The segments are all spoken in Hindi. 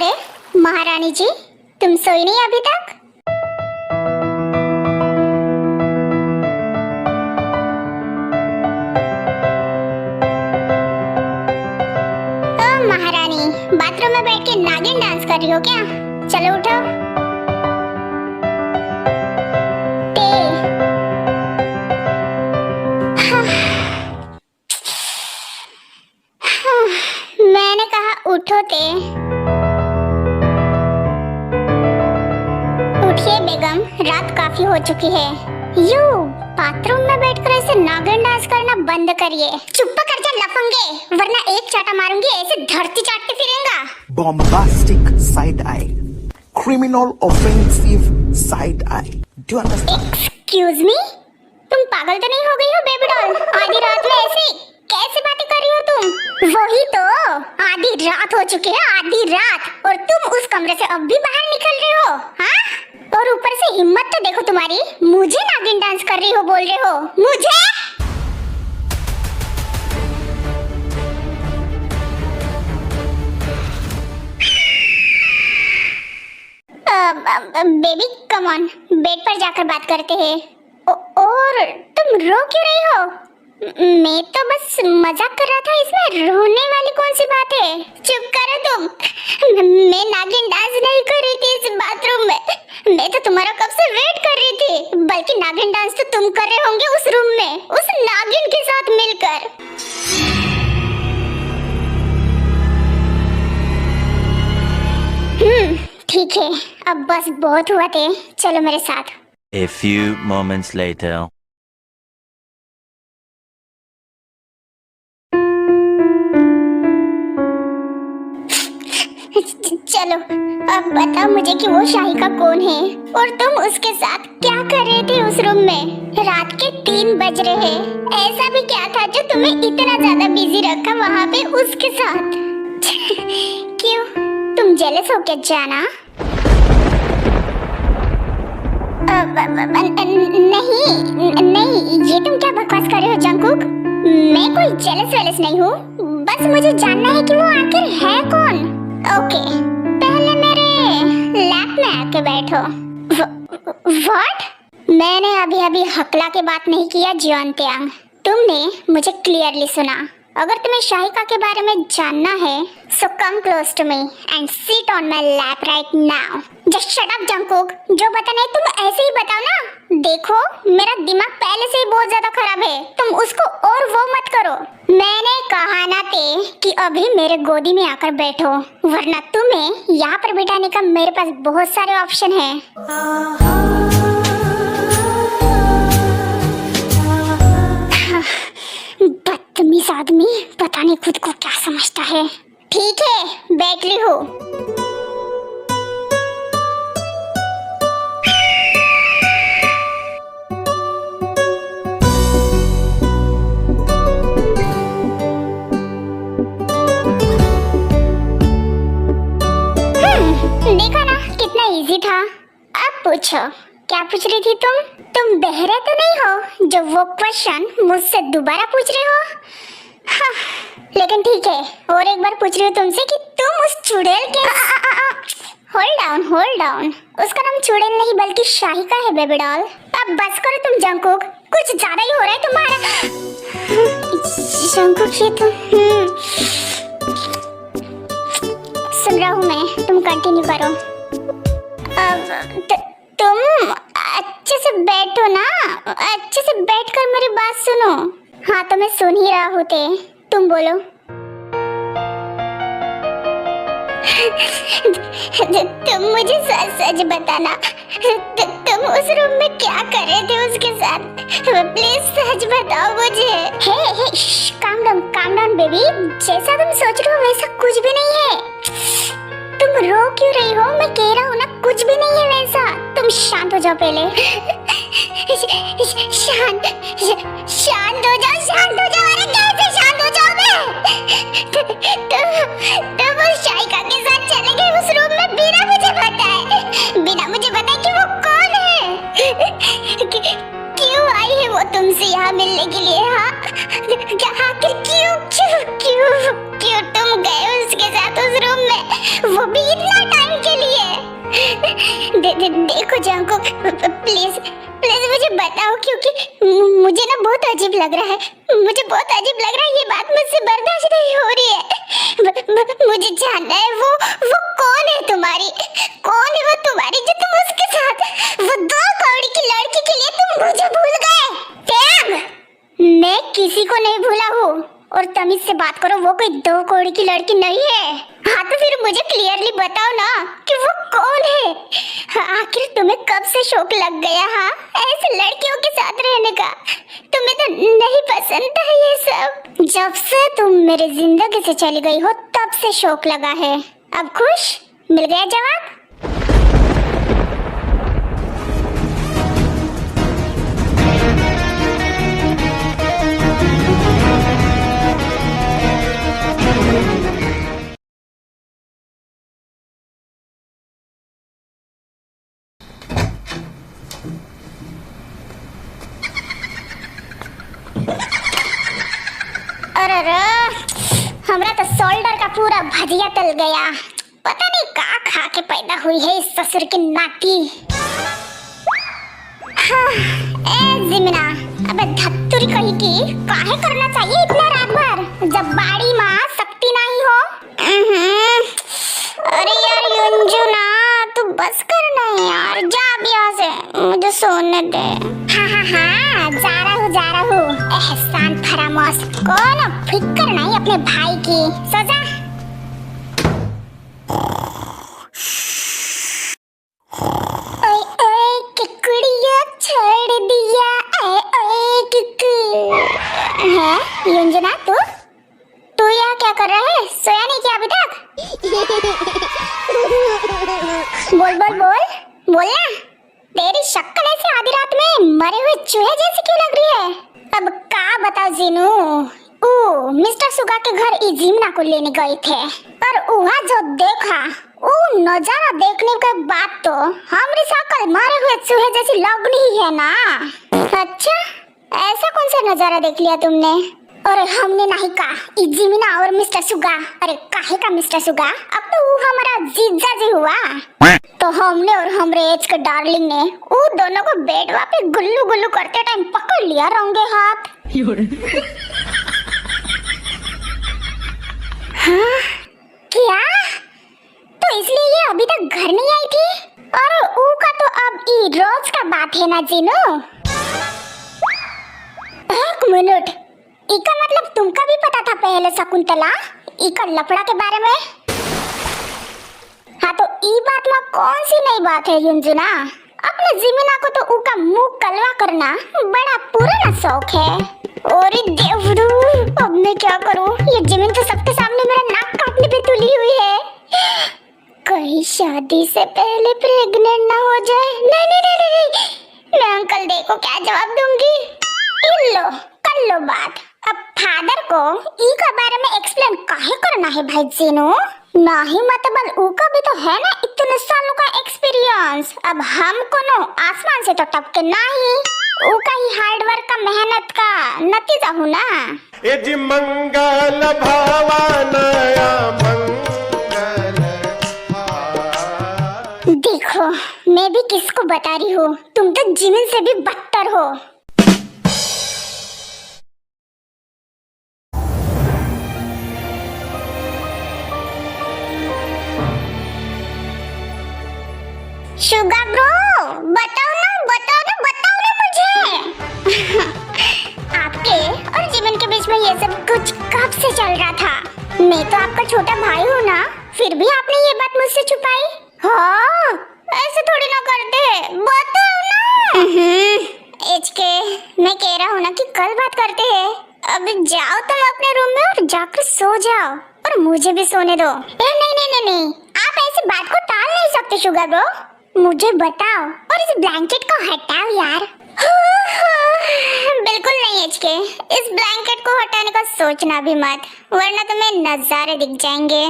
अरे महारानी जी, तुम सोई नहीं अभी तक? ओ महारानी, बाथरूम में बैठ के नागिन डांस कर रही हो क्या? चलो उठो। मैंने कहा उठो ते। उठिए बेगम, रात काफी हो चुकी है। यू बाथरूम में बैठकर ऐसे नागिन डांस करना बंद करिए। चुप कर जा लफंगे, वरना एक चाटा मारूंगी, ऐसे धरती चाटते फिरेगा। Bombastic side eye, criminal offensive side eye. Do you understand? Excuse me, तुम पागल तो नहीं हो गई हो बेबी डॉल? आधी रात में ऐसे कैसे बातें कर रही हो तुम? वही तो, आधी रात हो चुकी है, आधी रात, और तुम उस कमरे से अब भी बाहर निकल रहे हो, हाँ? और ऊपर से हिम्मत तो देखो तुम्हारी, मुझे नागिन डांस कर रही हो बोल रहे हो, मुझे? बेबी कम ऑन, बेड पर जाकर बात करते हैं। और तुम रो क्यों रही हो? मैं तो बस मजाक कर रहा था, इसमें रोने वाली कौन सी बात है? चुप करो तुम। मैं नागिन डांस नहीं कर रही थी इस बाथरूम में, मैं तो तुम्हारा कब से वेट कर रही थी। बल्कि नागिन डांस तो तुम कर रहे होंगे उस रूम में, उस नागिन के साथ मिलकर। ठीक है, अब बस बहुत हुआ थे, चलो मेरे साथ। A few moments later. चलो अब बताओ मुझे कि वो शाहिका कौन है और तुम उसके साथ क्या कर रहे थे उस रूम में? रात के 3 बज रहे हैं, ऐसा भी क्या था जो तुम्हें इतना ज्यादा बिजी रखा वहाँ पे उसके साथ? क्यों, तुम जेलस हो क्या जाना? नहीं, ये तुम क्या बकवास कर रहे हो जंकुक? मैं कोई जेलस वेलस नहीं हूँ, बस मुझे जानना है कि वो आखिर है कौन। ओके, पहले मेरे लैप में आके बैठो। व्हाट? मैंने अभी हकला के बात नहीं किया जियोंत्यांग, तुमने मुझे क्लियरली सुना। अगर तुम्हें शाहिका के बारे में जानना है, so come close to me and sit on my lap right now. Just shut up Jungkook, जो बताना है तुम ऐसे ही बताओ ना। देखो मेरा दिमाग पहले से ही बहुत ज्यादा खराब है, तुम उसको और वो मत करो। मैंने कहा ना ते कि अभी मेरे गोदी में आकर बैठो, वरना तुम्हें यहाँ पर बिठाने का मेरे पास बहुत सारे ऑप्शन है। बदतमीज आदमी, पता नहीं खुद को क्या समझता है। ठीक है, बैठ ली हूँ। देखा ना कितना इजी था। अब पूछो, क्या पूछ रही थी तुम? तुम बहरे तो नहीं हो जो वो क्वेश्चन मुझसे दोबारा पूछ रहे हो? हाँ, लेकिन ठीक है, और एक बार पूछ रही हूँ तुमसे कि तुम उस चुड़ैल के होल्ड डाउन, उसका नाम चुड़ैल नहीं बल्कि शाहिका है बेबी डॉल। अब बस करो तुम जंकुक, कुछ ज्यादा ही हो रहा है तुम्हारा। जंकुक ये तुम सुन रहा हूँ मैं, तुम कंटिन्यू करो। तुम अच्छे से बैठो ना, अच्छे से बैठकर मेरी बात सुनो। हाँ तो मैं सुन ही रहा हूँ, तुम बोलो। तुम मुझे सच सच बताना, तुम उस रूम में क्या कर रहे थे उसके साथ? प्लीज सच बताओ मुझे। हे काम डाउन बेबी, जैसा तुम सोच रहे हो वैसा कुछ भी नहीं है। तुम रो क्यों रही हो? मैं कह रहा हूँ ना, कुछ भी नहीं है वैसा। तुम शांत हो जाओ पहले। शांत हो जाओ। अरे कैसे शांत हो जाओ मैं? तुम उस शाहिका के साथ चले गए उस रूम में बिना मुझे बताए कि वो कौन है। क्यों आई है वो तुमसे यहाँ मिलने के लिए। हाँ, आखिर क्यों क्यों क्यों क्यों तुम गए उसके साथ उस रूम में, वो भी इतना टाइम के लिए? देखो जंकुक, प्लीज प्लीज मुझे बताओ, क्योंकि मुझे ना बहुत अजीब लग रहा है, मुझे बहुत अजीब लग रहा है। ये बात मुझसे बर्दाश्त नहीं हो रही है। मुझे जानना है वो कौन है तुम्हारी, कौन है वो तुम्हारी जो तुम उसके साथ, वो 2 कौड़ी की लड़की के लिए तुम मुझे भूल गए? टैग, मैं किसी को नहीं भूला हूँ, और तमीज से बात करो, वो कोई 2 कौड़ी की लड़की नहीं है। हाँ तो फिर मुझे क्लियरली बताओ ना कि वो कौन है। आखिर तुम्हें कब से शौक लग गया? हाँ, ऐसे लड़कियों के साथ रहने का तुम्हें तो नहीं पसंद था ये सब। जब से तुम मेरे जिंदगी से चली गई हो तब से शौक लगा है। अब खुश? मिल गया जवाब? अरे हमरा तो शोल्डर का पूरा भजिया तल गया। पता नहीं कहाँ खा के पैदा हुई है इस ससुर की नाटी। हाँ, ए जिमिना, अबे धत्तुरी कही की काहे करना चाहिए इतना रात भर, जब बाड़ी माँ सकती नहीं हो। अरे यार युंजुना, तू बस करना है यार, जा अब यहाँ से, मुझे सोने दे। हाँ, जा रहा हूँ। एहसान फरामोश, कौन फिक्र नहीं अपने भाई की। सो जा। ओए कुकुड़िया छोड़ दिया, ओए कुकु। है युंजना, तू यहाँ क्या कर रहा है? सोया नहीं क्या अभी तक? बोल ना, तेरी शक्ल ऐसे आधी रात में मरे हुए चूहे जैसी क्यों लग रही है? अब का बताओ जीनू, मिस्टर सुगा के घर इजिमना को लेने गए थे, और वहाँ जो देखा वो नजारा देखने के बाद तो हमारी शक्ल मरे हुए चूहे जैसी लगनी ही है ना। अच्छा, ऐसा कौन सा नजारा देख लिया तुमने? अरे हमने नहीं कहा इजिमिना और मिस्टर सुगा। अरे काहे का मिस्टर सुगा, अब तो वो हमारा जीजा जी हुआ। तो हमने और हमरे एज के डार्लिंग ने वो दोनों को बेडवा पे गुल्लू गुल्लू करते टाइम पकड़ लिया रंगे हाथ। हाँ, क्या? तो इसलिए ये अभी तक घर नहीं आई थी? और ऊ का तो अब ई रोज का बात है ना जीनू। एक मिनट, इका मतलब तुमका भी पता था पहले शकुंतला इका लफड़ा के बारे में? हाँ तो ई बात में कौन सी नई बात है युंजुना? अपने जिमिना को तो उका मुंह कलवा करना बड़ा पुराना शौक है। अरे देवरू, अब मैं क्या करूं? ये जिमिन तो सबके सामने मेरा नाक काटने पे तुली हुई है। कहीं शादी से पहले प्रेग्नेंट ना हो जाए। नहीं, मैं अंकल देखो क्या जवाब दूंगी। लो कर लो बात। अब फादर को ई के बारे में एक्सप्लेन काहे करना है भाई जीनू? नहीं मतलब उका भी तो है ना इतने सालों का एक्सपीरियंस। अब हम कोनो आसमान से तो टपके नहीं, उका ही हार्ड वर्क का मेहनत का नतीजा हूँ ना। ए जी मंगल भवानया मंगल। देखो मैं भी किसको बता रही हूँ, तुम तो जिमिन से भी बदतर हो। शुगा ब्रो, बताओ ना मुझे। आपके और जीवन के बीच में ये सब कुछ कब से चल रहा था? मैं तो आपका छोटा भाई हूँ ना, फिर भी आपने ये बात मुझसे छुपाई। हाँ, ऐसे थोड़ी ना करते, बताओ ना। एचके, मैं कह रहा हूँ ना कि कल बात करते हैं। अब जाओ तुम अपने रूम में और जाकर सो जाओ, और मुझे भी सोने दो। नहीं, आप ऐसी बात को टाल नहीं सकते शुगा ब्रो। मुझे बताओ और इस ब्लैंकेट को हटाओ यार। बिल्कुल नहीं एचके, इस ब्लैंकेट को हटाने का सोचना भी मत, वरना तुम्हें नजारे दिख जाएंगे।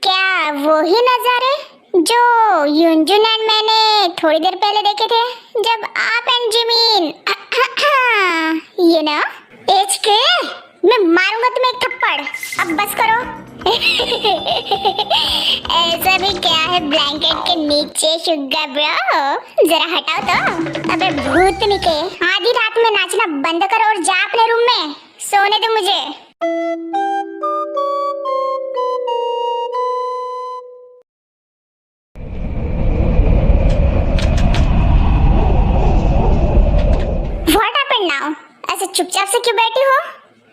क्या वो ही नजारे? जो युनजुन एंड मैंने थोड़ी देर पहले देखे थे, जब आप एंड जिमिन ये ना एच के मैं मारूंगा तुम्हें एक थप्पड़। अब बस करो। ऐसा भी क्या है ब्लैंकेट के नीचे शुगा ब्रो, जरा हटाओ तो। अबे भूतनी के, आधी रात में नाचना बंद करो और जा अपने रूम में, सोने दो मुझे। What happened now? ऐसे चुपचाप से क्यों बैठी हो?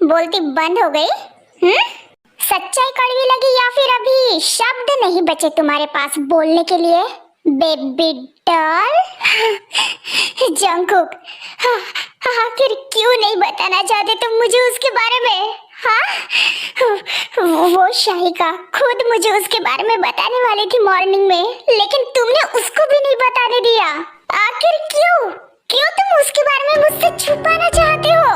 बोलती बंद हो गई? सच्चाई कड़वी लगी या फिर अभी शब्द नहीं बचे तुम्हारे पास बोलने के लिए? बेबी डॉल जंगकुक, आखिर क्यों नहीं बताना चाहते तुम मुझे उसके बारे में? हाँ, वो शाहिका खुद मुझे उसके बारे में बताने वाली थी मॉर्निंग में, लेकिन तुमने उसको भी नहीं बताने दिया। आखिर क्यों? क्यों तुम उसके बारे में मुझसे छुपाना चाहते हो?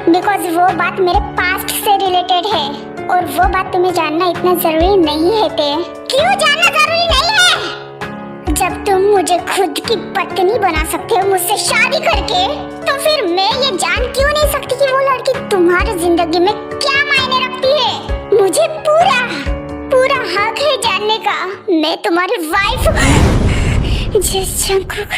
बिकॉज वो बात मेरे पास्ट से रिलेटेड है और वो बात तुम्हें जानना इतना जरूरी नहीं है। क्यों जानना जरूरी नहीं है? जब तुम मुझे खुद की पत्नी बना सकते हो मुझसे शादी करके, तो फिर मैं ये जान क्यों नहीं सकती कि वो लड़की तुम्हारी जिंदगी में क्या मायने रखती है? मुझे पूरा पूरा हक है जानने का। मैं तुम्हारी वाइफ हूँ। जंगकुक,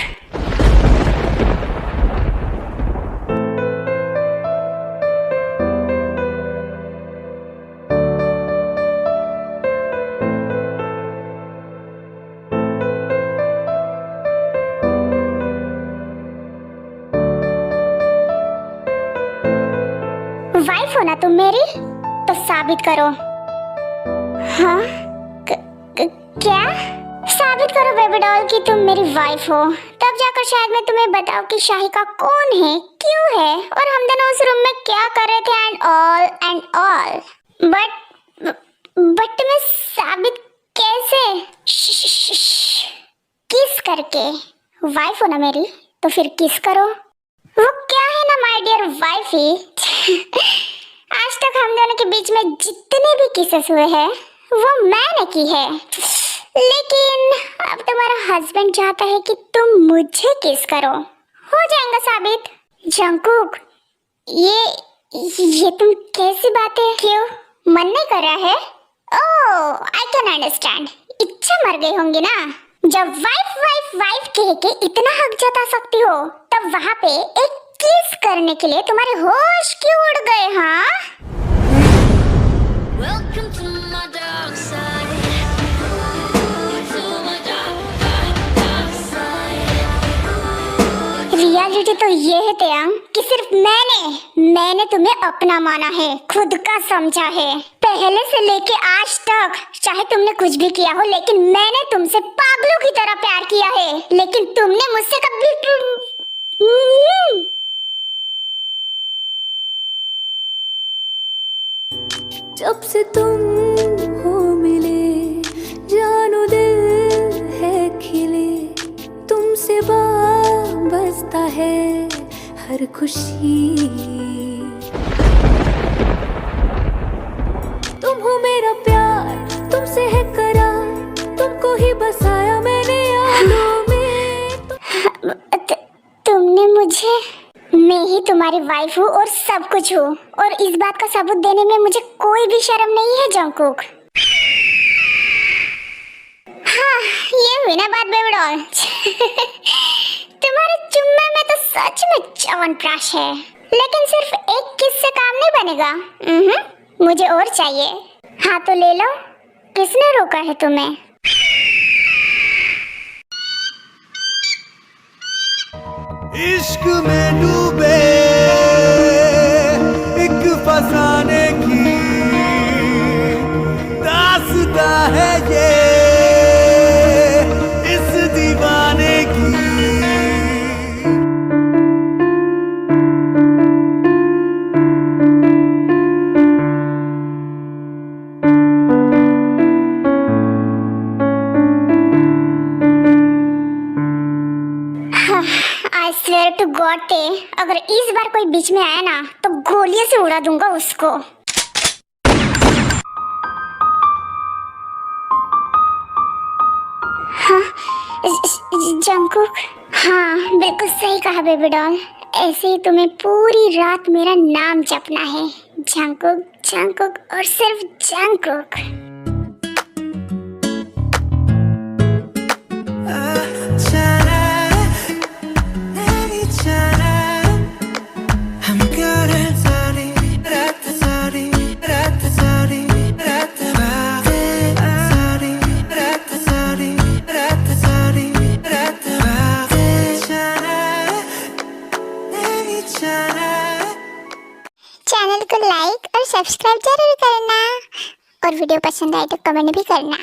वाइफ हो ना तुम मेरी, तो साबित करो। हाँ? क्या? साबित करो बेबी डॉल कि तुम मेरी वाइफ हो, तब जाकर शायद मैं तुम्हें बताऊं कि शाहिका कौन है, क्यों है और हम दोनों उस रूम में क्या कर रहे थे एंड ऑल। बट मैं साबित कैसे? किस करके? वाइफ हो ना मेरी, तो फिर किस करो। वो क्या है ना माय डियर वाइफी, आज तक हम दोनों के बीच में जितने भी किसेस हुए हैं वो मैंने की है, लेकिन अब तुम्हारा हस्बैंड चाहता है कि तुम मुझे किस करो। हो जाएगा साबित। जंगकुक, ये तुम कैसी बातें? क्यों मन नहीं कर रहा है? ओह आई कैन अंडरस्टैंड, इच्छा मर गई होंगी ना। जब वाइफ वाइफ वाइफ कह के इतना हक जता सकती हो, तब वहाँ पे एक किस करने के लिए तुम्हारे होश क्यों उड़ गए? हाँ, Welcome to my dark side. To my dark side. Reality तो ये है त्यांग कि सिर्फ मैंने तुम्हें अपना माना है, खुद का समझा है। पहले से लेके आज तक चाहे तुमने कुछ भी किया हो, लेकिन मैंने तुमसे पागलों की तरह प्यार किया है, लेकिन तुमने मुझसे कभी जब से तुम हो मिले जानो दिल है खिले, तुमसे वाबस्ता है हर खुशी। तुम हो मेरा प्यार, तुमसे है करार, तुमको ही बसाया मैंने यादों में। तुमने मुझे, मैं ही तुम्हारी वाइफ हूँ और सब कुछ हूँ, और इस बात का सबूत देने में मुझे कोई भी शर्म नहीं है जंगकुक। हाँ, ये हुई ना बात बेबी डॉल। तुम्हारे चुम्मे में तो सच में च्यवनप्राश है, लेकिन सिर्फ एक किस से काम नहीं बनेगा। मुझे और चाहिए। हाँ तो ले लो, किसने रोका है तुम्हें? इश्क में डूबे एक फसाने की दास्तां है ये इस दीवाने की। I swear to God ते, अगर इस बार कोई बीच में आया ना तो गोलियों से उड़ा दूंगा उसको। जंकुक, हाँ बिल्कुल सही कहा बेबी डॉल। ऐसे ही तुम्हें पूरी रात मेरा नाम जपना है, जंकुक जंकुक और सिर्फ जंकुक। चैनल को लाइक और सब्सक्राइब जरूर करना और वीडियो पसंद आए तो कमेंट भी करना।